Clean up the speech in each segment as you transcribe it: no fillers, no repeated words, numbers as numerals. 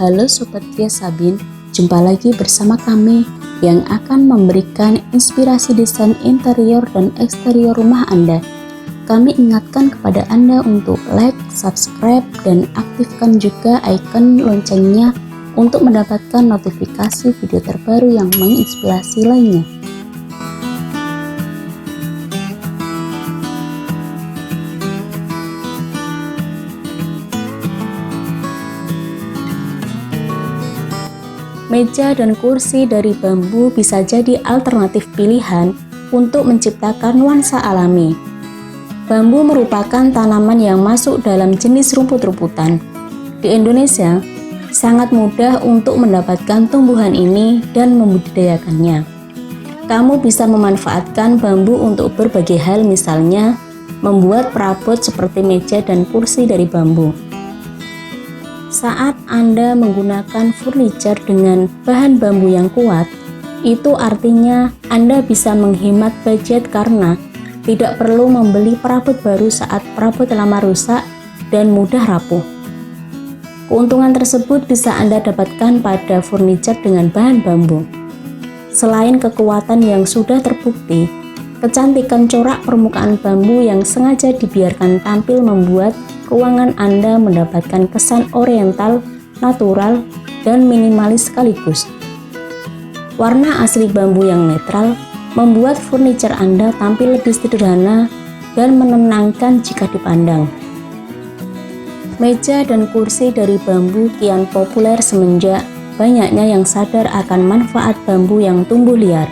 Halo Sobat Kria Sabin, jumpa lagi bersama kami yang akan memberikan inspirasi desain interior dan eksterior rumah Anda. Kami ingatkan kepada Anda untuk like, subscribe, dan aktifkan juga icon loncengnya untuk mendapatkan notifikasi video terbaru yang menginspirasi lainnya. Meja dan kursi dari bambu bisa jadi alternatif pilihan untuk menciptakan nuansa alami. Bambu merupakan tanaman yang masuk dalam jenis rumput-rumputan. Di Indonesia, sangat mudah untuk mendapatkan tumbuhan ini dan membudidayakannya. Kamu bisa memanfaatkan bambu untuk berbagai hal, misalnya membuat perabot seperti meja dan kursi dari bambu. Saat Anda menggunakan furniture dengan bahan bambu yang kuat, itu artinya Anda bisa menghemat budget karena tidak perlu membeli perabot baru saat perabot lama rusak dan mudah rapuh. Keuntungan tersebut bisa Anda dapatkan pada furniture dengan bahan bambu. Selain kekuatan yang sudah terbukti, kecantikan corak permukaan bambu yang sengaja dibiarkan tampil membuat ruangan Anda mendapatkan kesan oriental, natural, dan minimalis sekaligus. Warna asli bambu yang netral membuat furniture Anda tampil lebih sederhana dan menenangkan jika dipandang. Meja dan kursi dari bambu kian populer semenjak banyaknya yang sadar akan manfaat bambu yang tumbuh liar.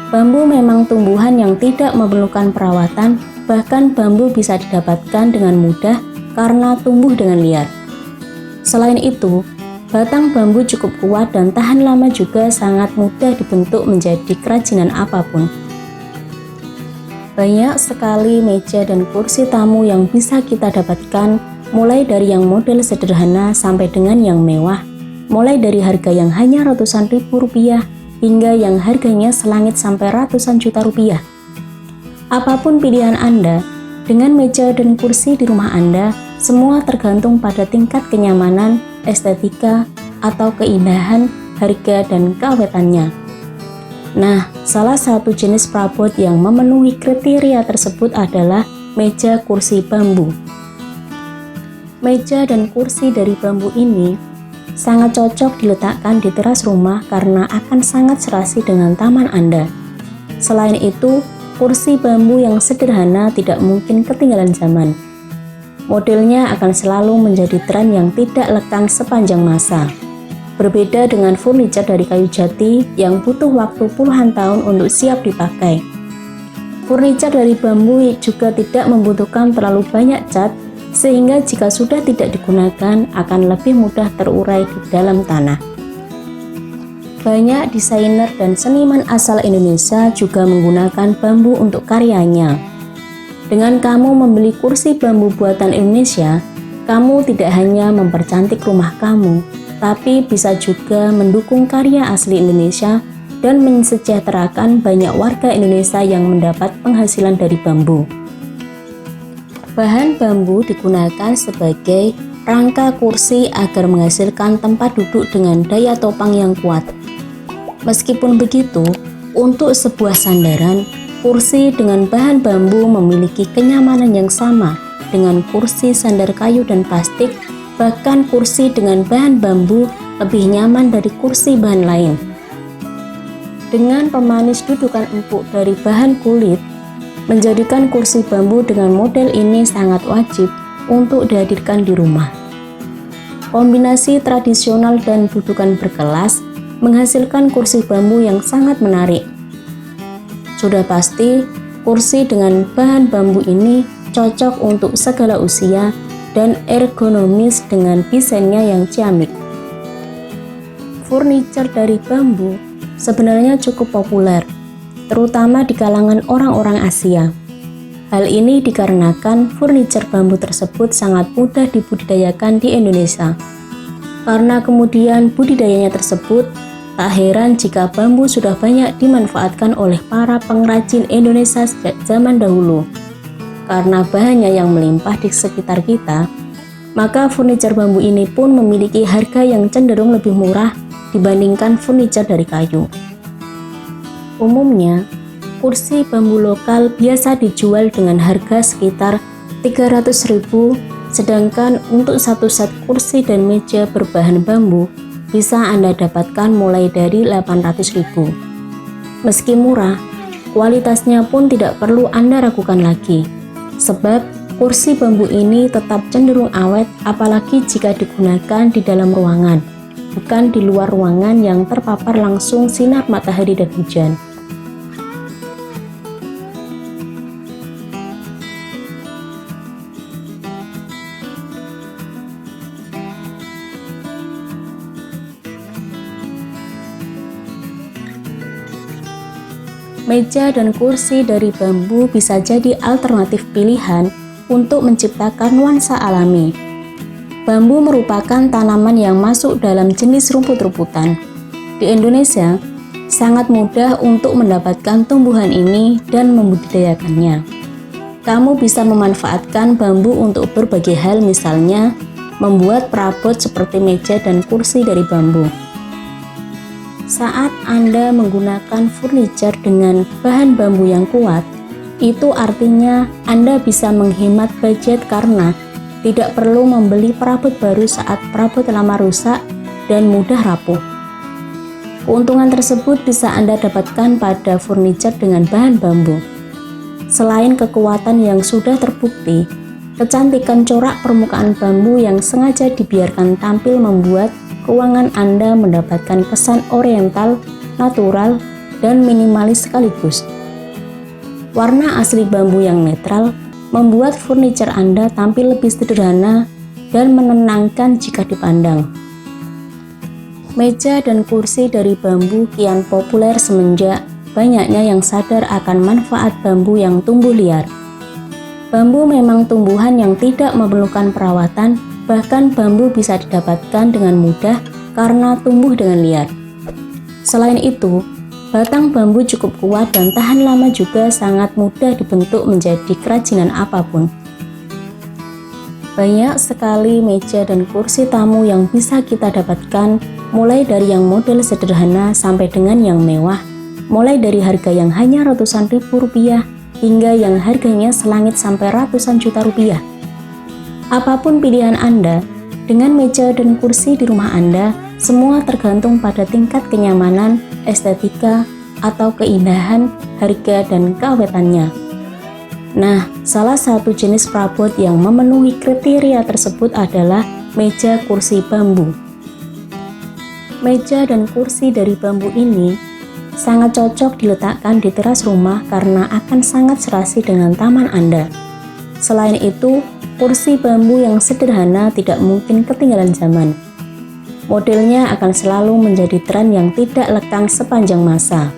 Bambu memang tumbuhan yang tidak memerlukan perawatan, bahkan bambu bisa didapatkan dengan mudah karena tumbuh dengan liar. Selain itu, batang bambu cukup kuat dan tahan lama juga sangat mudah dibentuk menjadi kerajinan apapun. Banyak sekali meja dan kursi tamu yang bisa kita dapatkan, mulai dari yang model sederhana sampai dengan yang mewah, mulai dari harga yang hanya ratusan ribu rupiah hingga yang harganya selangit sampai ratusan juta rupiah. Apapun pilihan Anda, dengan meja dan kursi di rumah Anda, semua tergantung pada tingkat kenyamanan, estetika, atau keindahan, harga, dan keawetannya. Nah, salah satu jenis perabot yang memenuhi kriteria tersebut adalah meja kursi bambu. Meja dan kursi dari bambu ini sangat cocok diletakkan di teras rumah karena akan sangat serasi dengan taman Anda. Selain itu, kursi bambu yang sederhana tidak mungkin ketinggalan zaman. Modelnya akan selalu menjadi tren yang tidak lekang sepanjang masa. Berbeda dengan furniture dari kayu jati yang butuh waktu puluhan tahun untuk siap dipakai. Furniture dari bambu juga tidak membutuhkan terlalu banyak cat, sehingga jika sudah tidak digunakan akan lebih mudah terurai di dalam tanah. Banyak desainer dan seniman asal Indonesia juga menggunakan bambu untuk karyanya. Dengan kamu membeli kursi bambu buatan Indonesia, kamu tidak hanya mempercantik rumah kamu, tapi bisa juga mendukung karya asli Indonesia dan mensejahterakan banyak warga Indonesia yang mendapat penghasilan dari bambu. Bahan bambu digunakan sebagai rangka kursi agar menghasilkan tempat duduk dengan daya topang yang kuat. Meskipun begitu, untuk sebuah sandaran, kursi dengan bahan bambu memiliki kenyamanan yang sama dengan kursi sandar kayu dan plastik, bahkan kursi dengan bahan bambu lebih nyaman dari kursi bahan lain. Dengan pemanis dudukan empuk dari bahan kulit, menjadikan kursi bambu dengan model ini sangat wajib untuk dihadirkan di rumah. Kombinasi tradisional dan dudukan berkelas menghasilkan kursi bambu yang sangat menarik. Sudah pasti, kursi dengan bahan bambu ini cocok untuk segala usia dan ergonomis dengan desainnya yang ciamik. Furniture dari bambu sebenarnya cukup populer, terutama di kalangan orang-orang Asia. Hal ini dikarenakan furniture bambu tersebut sangat mudah dibudidayakan di Indonesia. Karena kemudian budidayanya tersebut, tak heran jika bambu sudah banyak dimanfaatkan oleh para pengrajin Indonesia sejak zaman dahulu. Karena bahannya yang melimpah di sekitar kita, maka furniture bambu ini pun memiliki harga yang cenderung lebih murah dibandingkan furniture dari kayu. Umumnya, kursi bambu lokal biasa dijual dengan harga sekitar 300.000, sedangkan untuk satu set kursi dan meja berbahan bambu bisa Anda dapatkan mulai dari 800.000. Meski murah, kualitasnya pun tidak perlu Anda ragukan lagi, sebab kursi bambu ini tetap cenderung awet apalagi jika digunakan di dalam ruangan, bukan di luar ruangan yang terpapar langsung sinar matahari dan hujan. Meja dan kursi dari bambu bisa jadi alternatif pilihan untuk menciptakan nuansa alami. Bambu merupakan tanaman yang masuk dalam jenis rumput-rumputan. Di Indonesia, sangat mudah untuk mendapatkan tumbuhan ini dan membudidayakannya. Kamu bisa memanfaatkan bambu untuk berbagai hal, misalnya membuat perabot seperti meja dan kursi dari bambu. Saat Anda menggunakan furniture dengan bahan bambu yang kuat, itu artinya Anda bisa menghemat budget karena tidak perlu membeli perabot baru saat perabot lama rusak dan mudah rapuh. Keuntungan tersebut bisa Anda dapatkan pada furniture dengan bahan bambu. Selain kekuatan yang sudah terbukti, kecantikan corak permukaan bambu yang sengaja dibiarkan tampil membuat ruangan Anda mendapatkan kesan oriental, natural, dan minimalis sekaligus. Warna asli bambu yang netral membuat furniture Anda tampil lebih sederhana dan menenangkan jika dipandang. Meja dan kursi dari bambu kian populer semenjak banyaknya yang sadar akan manfaat bambu yang tumbuh liar. Bambu memang tumbuhan yang tidak memerlukan perawatan, bahkan bambu bisa didapatkan dengan mudah karena tumbuh dengan liar. Selain itu, batang bambu cukup kuat dan tahan lama juga sangat mudah dibentuk menjadi kerajinan apapun. Banyak sekali meja dan kursi tamu yang bisa kita dapatkan, mulai dari yang model sederhana sampai dengan yang mewah, mulai dari harga yang hanya ratusan ribu rupiah hingga yang harganya selangit sampai ratusan juta rupiah. Apapun pilihan Anda, dengan meja dan kursi di rumah Anda, semua tergantung pada tingkat kenyamanan, estetika, atau keindahan, harga, dan keawetannya. Nah, salah satu jenis perabot yang memenuhi kriteria tersebut adalah meja kursi bambu. Meja dan kursi dari bambu ini sangat cocok diletakkan di teras rumah karena akan sangat serasi dengan taman Anda. Selain itu, kursi bambu yang sederhana tidak mungkin ketinggalan zaman. Modelnya akan selalu menjadi tren yang tidak lekang sepanjang masa.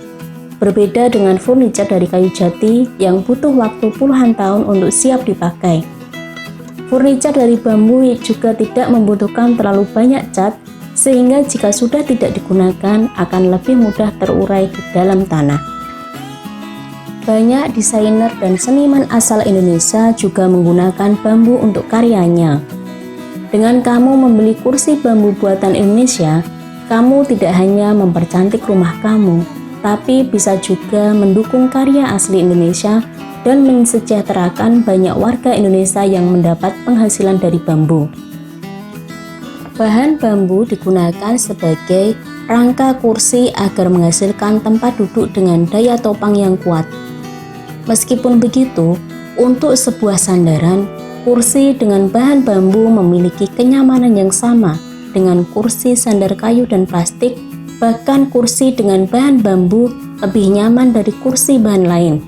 Berbeda dengan furniture dari kayu jati yang butuh waktu puluhan tahun untuk siap dipakai. Furniture dari bambu juga tidak membutuhkan terlalu banyak cat, sehingga jika sudah tidak digunakan akan lebih mudah terurai di dalam tanah. Banyak desainer dan seniman asal Indonesia juga menggunakan bambu untuk karyanya. Dengan kamu membeli kursi bambu buatan Indonesia, kamu tidak hanya mempercantik rumah kamu, tapi bisa juga mendukung karya asli Indonesia dan mensejahterakan banyak warga Indonesia yang mendapat penghasilan dari bambu. Bahan bambu digunakan sebagai rangka kursi agar menghasilkan tempat duduk dengan daya topang yang kuat. Meskipun begitu, untuk sebuah sandaran, kursi dengan bahan bambu memiliki kenyamanan yang sama dengan kursi sandar kayu dan plastik, bahkan kursi dengan bahan bambu lebih nyaman dari kursi bahan lain.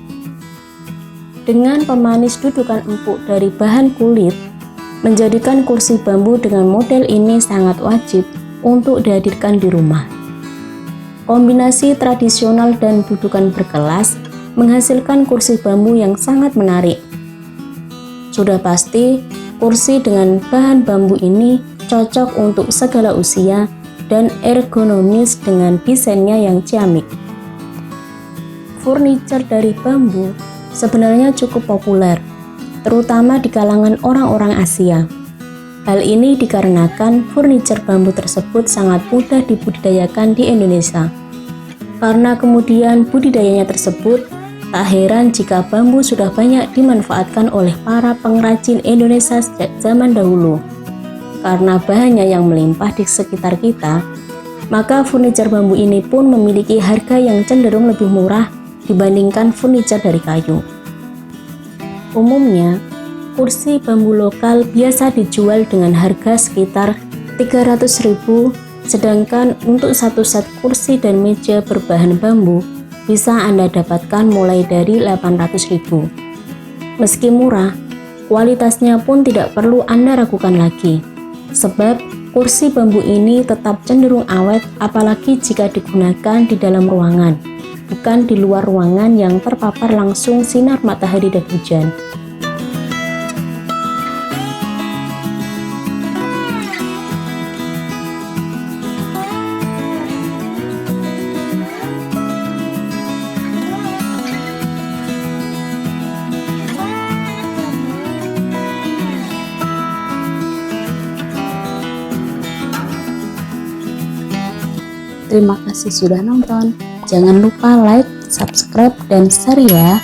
Dengan pemanis dudukan empuk dari bahan kulit, menjadikan kursi bambu dengan model ini sangat wajib untuk dihadirkan di rumah. Kombinasi tradisional dan dudukan berkelas menghasilkan kursi bambu yang sangat menarik. Sudah pasti, kursi dengan bahan bambu ini cocok untuk segala usia dan ergonomis dengan desainnya yang ciamik. Furniture dari bambu sebenarnya cukup populer, terutama di kalangan orang-orang Asia. Hal ini dikarenakan furniture bambu tersebut sangat mudah dibudidayakan di Indonesia. Karena kemudian budidayanya tersebut, tak heran jika bambu sudah banyak dimanfaatkan oleh para pengrajin Indonesia sejak zaman dahulu. Karena bahannya yang melimpah di sekitar kita, maka furniture bambu ini pun memiliki harga yang cenderung lebih murah dibandingkan furniture dari kayu. Umumnya, kursi bambu lokal biasa dijual dengan harga sekitar 300.000, sedangkan untuk satu set kursi dan meja berbahan bambu bisa Anda dapatkan mulai dari 800.000. Meski murah, kualitasnya pun tidak perlu Anda ragukan lagi, sebab kursi bambu ini tetap cenderung awet apalagi jika digunakan di dalam ruangan, bukan di luar ruangan yang terpapar langsung sinar matahari dan hujan. Terima kasih sudah nonton. Jangan lupa like, subscribe, dan share ya.